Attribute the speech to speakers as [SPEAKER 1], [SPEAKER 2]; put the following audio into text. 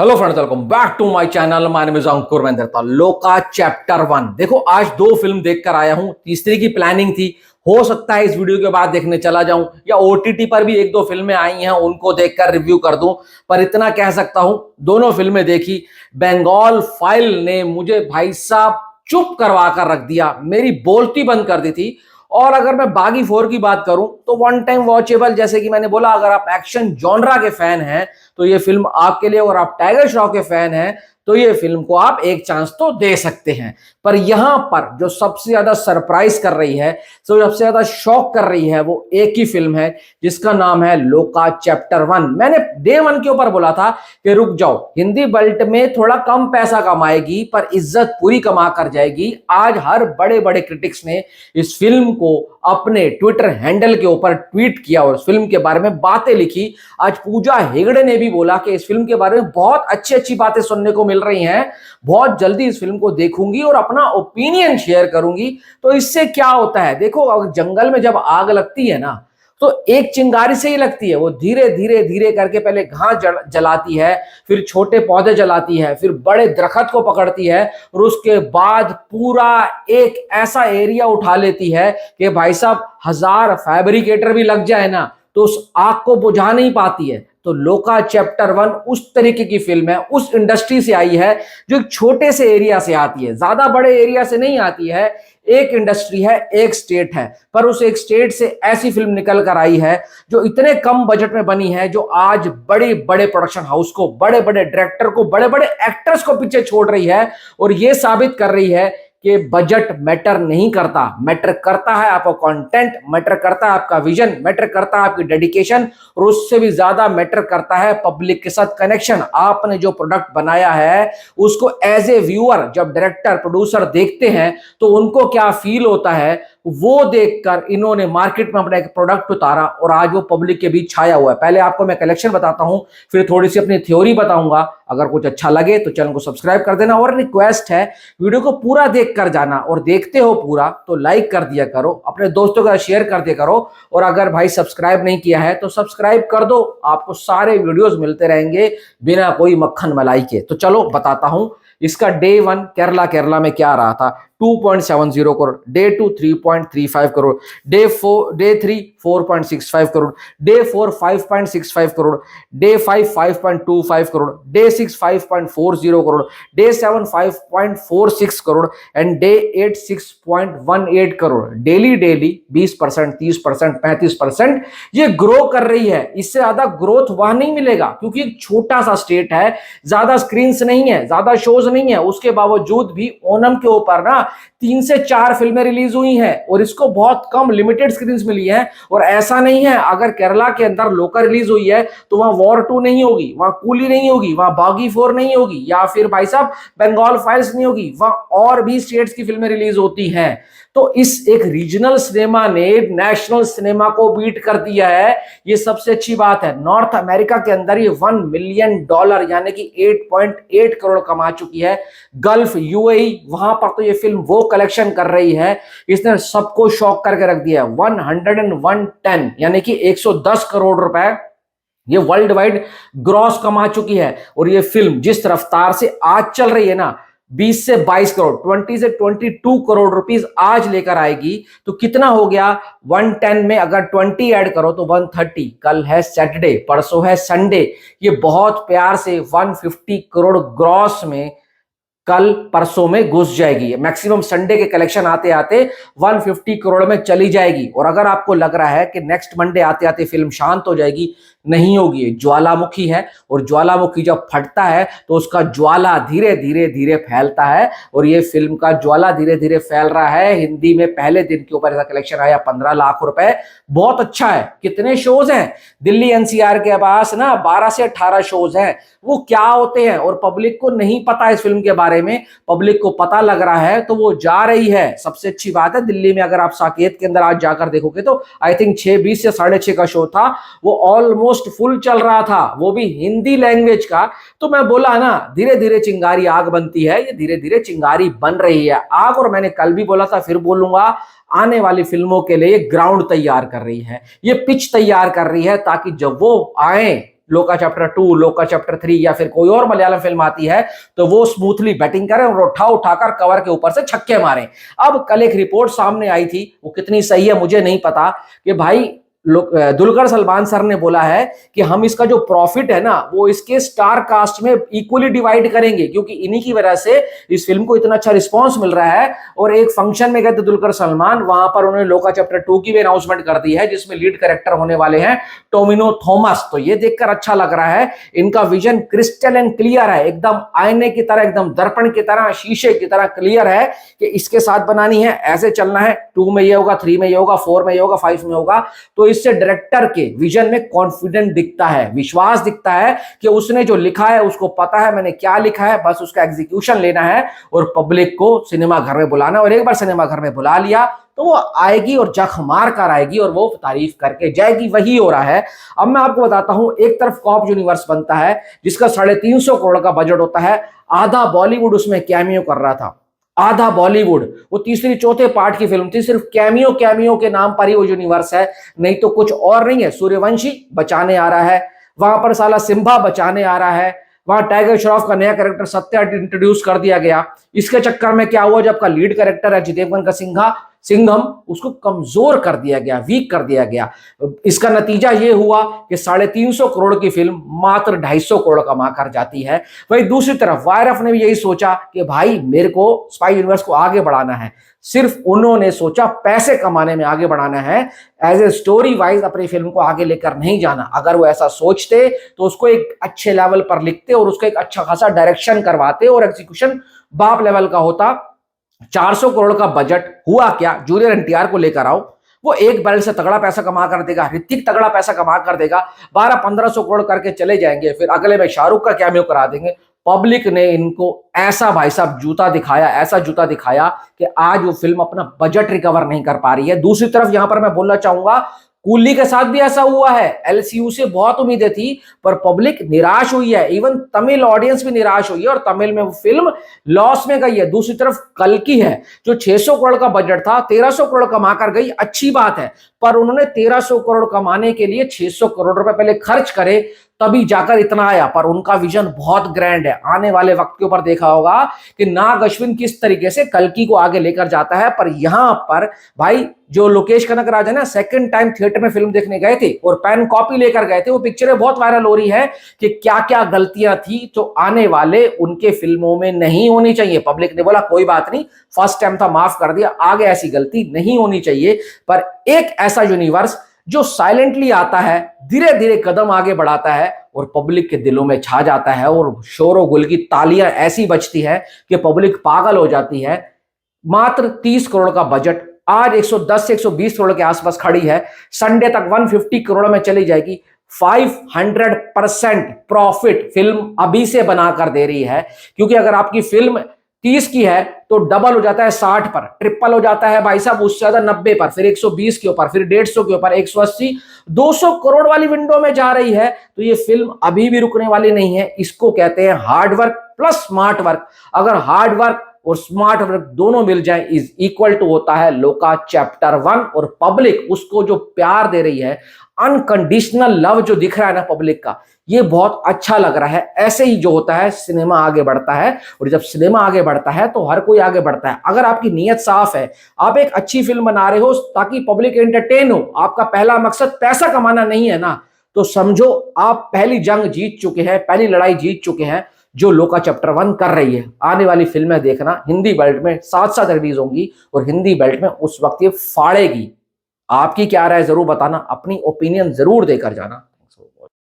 [SPEAKER 1] Hello friends, welcome back to my channel. My name is Ankur Mehandratta. लोका chapter 1 देखो, आज 2 film देखकर आया हूं। तीसरी की प्लानिंग थी, हो सकता है इस वीडियो के बाद देखने चला जाऊं या ओटीटी पर भी 1-2 फिल्में आई हैं उनको देखकर रिव्यू कर दूं। पर इतना कह सकता हूं, दोनों फिल्में देखी, बंगाल फाइल ने मुझे भाई साहब चुप करवा कर रख दिया, मेरी बोलती बंद कर दी थी। और अगर मैं बागी 4 की बात करूं तो वन टाइम वॉचेबल, जैसे कि मैंने बोला, अगर आप एक्शन जॉनरा के फैन हैं तो ये फिल्म आपके लिए, और आप टाइगर श्रॉफ के फैन हैं तो ये फिल्म को आप एक चांस तो दे सकते हैं। पर यहां पर जो सबसे ज्यादा सरप्राइज कर रही है, जो सबसे ज्यादा शॉक कर रही है, वो एक ही फिल्म है जिसका नाम है लोका चैप्टर 1। मैंने डे 1 के ऊपर बोला था कि रुक जाओ, हिंदी बेल्ट में थोड़ा कम पैसा कमाएगी पर इज्जत पूरी कमा कर जाएगी। आज हर बड़े बड़े क्रिटिक्स ने इस फिल्म को अपने ट्विटर हैंडल के ऊपर ट्वीट किया और इस फिल्म के बारे में बातें लिखी। आज पूजा हेगड़े ने भी बोला कि इस फिल्म के बारे में बहुत अच्छी अच्छी बातें सुनने को मिल रही हैं, बहुत जल्दी इस फिल्म को देखूंगी और अपना ओपिनियन शेयर करूंगी। तो इससे क्या होता है, देखो, अगर जंगल में जब आग लगती है ना, तो एक चिंगारी से ही लगती है। वो धीरे धीरे धीरे करके पहले घास जलाती है, फिर छोटे पौधे जलाती है, फिर बड़े दरख्त को पकड़ती है और उसके बाद पूरा एक ऐसा एरिया उठा लेती है कि भाई साहब 1000 फैब्रिकेटर भी लग जाए ना तो उस आग को बुझा नहीं पाती है। तो लोका चैप्टर 1 उस तरीके की फिल्म है, उस इंडस्ट्री से आई है जो एक छोटे से एरिया से आती है, ज्यादा बड़े एरिया से नहीं आती है। एक इंडस्ट्री है, एक स्टेट है, पर उस एक स्टेट से ऐसी फिल्म निकल कर आई है जो इतने कम बजट में बनी है, जो आज बड़े बड़े प्रोडक्शन हाउस को, बड़े बड़े डायरेक्टर को, बड़े बड़े एक्टर्स को पीछे छोड़ रही है और यह साबित कर रही है कि बजट मैटर नहीं करता। मैटर करता है आपका कंटेंट, मैटर करता है आपका विजन, मैटर करता है आपकी डेडिकेशन, और उससे भी ज्यादा मैटर करता है पब्लिक के साथ कनेक्शन। आपने जो प्रोडक्ट बनाया है उसको एज ए व्यूअर जब डायरेक्टर प्रोड्यूसर देखते हैं तो उनको क्या फील होता है, वो देखकर इन्होंने मार्केट में अपना एक प्रोडक्ट उतारा और आज वो पब्लिक के बीच छाया हुआ है। पहले आपको मैं कलेक्शन बताता हूं, फिर थोड़ी सी अपनी थ्योरी बताऊंगा। अगर कुछ अच्छा लगे तो चैनल को सब्सक्राइब कर देना, और रिक्वेस्ट है वीडियो को पूरा देख कर जाना, और देखते हो पूरा तो लाइक कर दिया करो, अपने दोस्तों का शेयर कर दिया करो, और अगर भाई सब्सक्राइब नहीं किया है तो सब्सक्राइब कर दो। आपको सारे वीडियोस मिलते रहेंगे बिना कोई मक्खन मलाई के। तो चलो बताता हूं इसका डे 1 केरला में क्या रहा था। 2.70 crore, day 2 3.35 crore, day 3 4.65 crore, day 4 5.65 crore, day 5 5.25 crore, day 6 5.40 crore, day 7 5.46 crore and day 8 6.18 crore. Daily 20%, 30%, 35% ये ग्रो कर रही है। इससे ज्यादा ग्रोथ वहां नहीं मिलेगा क्योंकि एक छोटा सा स्टेट है, ज्यादा स्क्रीन नहीं है, ज्यादा शोज नहीं है। उसके बावजूद भी ओनम के ऊपर ना 3 से 4 फिल्में रिलीज हुई हैं और इसको बहुत कम लिमिटेड स्क्रीन मिली है। और ऐसा नहीं है अगर केरला के अंदर लोका रिलीज हुई है तो वहां वॉर 2 नहीं होगी, वहां कूली नहीं होगी, वहां बागी 4 नहीं होगी, या फिर भाई साहब बंगाल फाइल्स नहीं होगी, वहां और भी स्टेट्स की फिल्में रिलीज होती हैं। तो इस एक रीजनल सिनेमा ने नेशनल सिनेमा को बीट कर दिया है, ये सबसे अच्छी बात है। नॉर्थ अमेरिका के अंदर ये $1 मिलियन यानी कि 8.8 करोड़ कमा चुकी है। गल्फ यूएई, वहां पर तो ये फिल्म वो कलेक्शन कर रही है, इसने सबको शॉक करके रख दिया है। 110 यानी कि 110 करोड़ रुपए ये वर्ल्ड वाइड ग्रॉस कमा चुकी है। और ये फिल्म जिस रफ्तार से आज चल रही है ना, 20 से 22 करोड़, 20 से 22 करोड़ रुपीस आज लेकर आएगी, तो कितना हो गया 110 में अगर 20 ऐड करो तो 130। कल है सैटरडे, परसों है संडे, ये बहुत प्यार से 150 करोड़ ग्रॉस में कल परसों में घुस जाएगी। मैक्सिमम संडे के कलेक्शन आते आते 150 करोड़ में चली जाएगी। और अगर आपको लग रहा है कि नेक्स्ट मंडे आते आते फिल्म शांत हो जाएगी, नहीं होगी। ज्वालामुखी है और ज्वालामुखी जब फटता है तो उसका ज्वाला धीरे धीरे धीरे फैलता है, और ये फिल्म का ज्वाला धीरे धीरे फैल रहा है। हिंदी में पहले दिन के ऊपर ऐसा कलेक्शन आया 15 लाख रुपए, बहुत अच्छा है। कितने शोज हैं दिल्ली एनसीआर के पास ना, 12 से 18 शोज हैं। वो क्या होते हैं और पब्लिक को नहीं पता इस फिल्म के बारे में, पब्लिक को पता लग रहा है तो वो जा रही है। सबसे अच्छी बात है, दिल्ली में अगर आप साकेत के अंदर आज जाकर देखोगे तो आई थिंक 6:20 या 6:30 का शो था, वो ऑलमोस्ट फुल चल रहा था, वो भी हिंदी लैंग्वेज का। तो मैं बोला ना, धीरे धीरे चिंगारी आग बनती है, ये धीरे धीरे चिंगारी बन रही है आग। और मैंने कल भी बोला था, फिर बोलूंगा, आने वाली फिल्मों के लिए ग्राउंड तैयार कर रही है, ये पिच तैयार कर रही है, ताकि जब वो आए लोका चैप्टर 2, लोका चैप्टर 3 या फिर कोई और मलयालम फिल्म आती है तो वो स्मूथली बैटिंग करें और उठाकर कवर के ऊपर से छक्के मारें। अब कल एक रिपोर्ट सामने आई थी, वो कितनी सही है मुझे नहीं पता, कि भाई दुलकर सलमान सर ने बोला है कि हम इसका जो प्रॉफिट है ना वो इसके स्टार कास्ट में इक्वली डिवाइड करेंगे, क्योंकि इन्हीं की वजह से इस फिल्म को इतना अच्छा रिस्पांस मिल रहा है। और एक फंक्शन में गए थे दुलकर सलमान, वहां पर उन्होंने लोका चैप्टर 2 की भी अनाउंसमेंट कर दी है, जिसमें लीड कैरेक्टर होने वाले हैं टोमिनो थॉमस। तो ये देखकर अच्छा लग रहा है, इनका विजन क्रिस्टल एंड क्लियर है, एकदम आईने की तरह, एकदम दर्पण की तरह, शीशे की तरह क्लियर है कि इसके साथ बनानी है, ऐसे चलना है, 2 में ये होगा, 3 में ये होगा, 4 में ये होगा, 5 में होगा। तो इससे डायरेक्टर के विजन में कॉन्फिडेंट दिखता है, विश्वास दिखता है कि उसने जो लिखा है उसको पता है मैंने क्या लिखा है, बस उसका एग्जीक्यूशन लेना है और पब्लिक को सिनेमा घर में बुलाना। और एक बार सिनेमा घर में बुला लिया तो वो आएगी और जख मार कर आएगी और वो तारीफ करके जाएगी, वही हो रहा है। अब मैं आपको बताता हूं, एक तरफ कॉप यूनिवर्स बनता है जिसका 350 करोड़ का बजट होता है, आधा बॉलीवुड उसमें कैमियो कर रहा था, आधा बॉलीवुड। वो तीसरी चौथे पार्ट की फिल्म थी, सिर्फ कैमियो के नाम पर ही वो यूनिवर्स है, नहीं तो कुछ और नहीं है। सूर्यवंशी बचाने आ रहा है, वहां पर साला सिम्बा बचाने आ रहा है, वहां टाइगर श्रॉफ का नया कैरेक्टर सत्या इंट्रोड्यूस कर दिया गया। इसके चक्कर में क्या हुआ, जब का लीड कैरेक्टर है जितेंद्र का सिंघम, उसको कमजोर कर दिया गया, वीक कर दिया गया। इसका नतीजा यह हुआ कि 350 करोड़ की फिल्म मात्र 250 करोड़ कमा कर जाती है। वही दूसरी तरफ वायरफ ने भी यही सोचा कि भाई मेरे को स्पाई यूनिवर्स को आगे बढ़ाना है, सिर्फ उन्होंने सोचा पैसे कमाने में आगे बढ़ाना है, एज ए स्टोरी वाइज अपनी फिल्म को आगे लेकर नहीं जाना। अगर वो ऐसा सोचते तो उसको एक अच्छे लेवल पर लिखते और उसको एक अच्छा खासा डायरेक्शन करवाते और एग्जीक्यूशन बाप लेवल का होता। 400 करोड़ का बजट हुआ क्या, जूनियर एनटीआर को लेकर आओ, वो एक बैरल से तगड़ा पैसा कमा कर देगा, ऋतिक तगड़ा पैसा कमा कर देगा, 1200-1500 करोड़ करके चले जाएंगे, फिर अगले में शाहरुख का कैमियो करा देंगे। पब्लिक ने इनको ऐसा भाई साहब जूता दिखाया, ऐसा जूता दिखाया कि आज वो फिल्म अपना बजट रिकवर नहीं कर पा रही है। दूसरी तरफ यहां पर मैं बोलना चाहूंगा, कूली के साथ भी ऐसा हुआ है, एलसीयू से बहुत उम्मीदें थी पर पब्लिक निराश हुई है, इवन तमिल ऑडियंस भी निराश हुई है और तमिल में वो फिल्म लॉस में गई है। दूसरी तरफ कल्कि है जो 600 करोड़ का बजट था, 1300 करोड़ कमा कर गई, अच्छी बात है, पर उन्होंने 1300 करोड़ कमाने के लिए 600 करोड़ रुपए पहले खर्च करे तभी जाकर इतना आया। पर उनका विजन बहुत ग्रैंड है, आने वाले वक्त के ऊपर देखा होगा कि नाग अश्विन किस तरीके से कल्कि को आगे लेकर जाता है। पर यहां पर भाई जो लोकेश कनगराज है ना, सेकंड टाइम थिएटर में फिल्म देखने गए थे और पेन कॉपी लेकर गए थे, वो पिक्चरें बहुत वायरल हो रही है कि क्या क्या गलतियां थी तो आने वाले उनके फिल्मों में नहीं होनी चाहिए। पब्लिक ने बोला कोई बात नहीं, फर्स्ट टाइम था माफ कर दिया, आगे ऐसी गलती नहीं होनी चाहिए। पर एक ऐसा यूनिवर्स जो साइलेंटली आता है, धीरे धीरे कदम आगे बढ़ाता है और पब्लिक के दिलों में छा जाता है और शोर गुल की तालियां ऐसी बजती है कि पब्लिक पागल हो जाती है। मात्र 30 करोड़ का बजट आज 110 से 120 करोड़ के आसपास खड़ी है, संडे तक 150 करोड़ में चली जाएगी। 500% प्रॉफिट फिल्म अभी से बनाकर दे रही है, क्योंकि अगर आपकी फिल्म 30 की है तो डबल हो जाता है 60 पर, ट्रिपल हो जाता है भाई साहब उससे ज्यादा 90 पर, फिर 120 के ऊपर, फिर 150 के ऊपर, 180, 200 करोड़ वाली विंडो में जा रही है। तो ये फिल्म अभी भी रुकने वाली नहीं है। इसको कहते हैं hard work plus smart work. अगर हार्ड वर्क और स्मार्ट वर्क दोनों मिल जाए इज इक्वल टू होता है लोका चैप्टर 1। और पब्लिक उसको जो प्यार दे रही है, अनकंडीशनल लव जो दिख रहा है ना पब्लिक का, ये बहुत अच्छा लग रहा है। ऐसे ही जो होता है सिनेमा आगे बढ़ता है, और जब सिनेमा आगे बढ़ता है तो हर कोई आगे बढ़ता है। अगर आपकी नीयत साफ है, आप एक अच्छी फिल्म बना रहे हो ताकि पब्लिक एंटरटेन हो, आपका पहला मकसद पैसा कमाना नहीं है ना, तो समझो आप पहली जंग जीत चुके हैं, पहली लड़ाई जीत चुके हैं जो लोका चैप्टर 1 कर रही है। आने वाली फिल्में देखना हिंदी बेल्ट में साथ साथ रिलीज होंगी और हिंदी बेल्ट में उस वक्त ये फाड़ेगी। आपकी क्या राय जरूर बताना, अपनी ओपिनियन जरूर देकर जाना।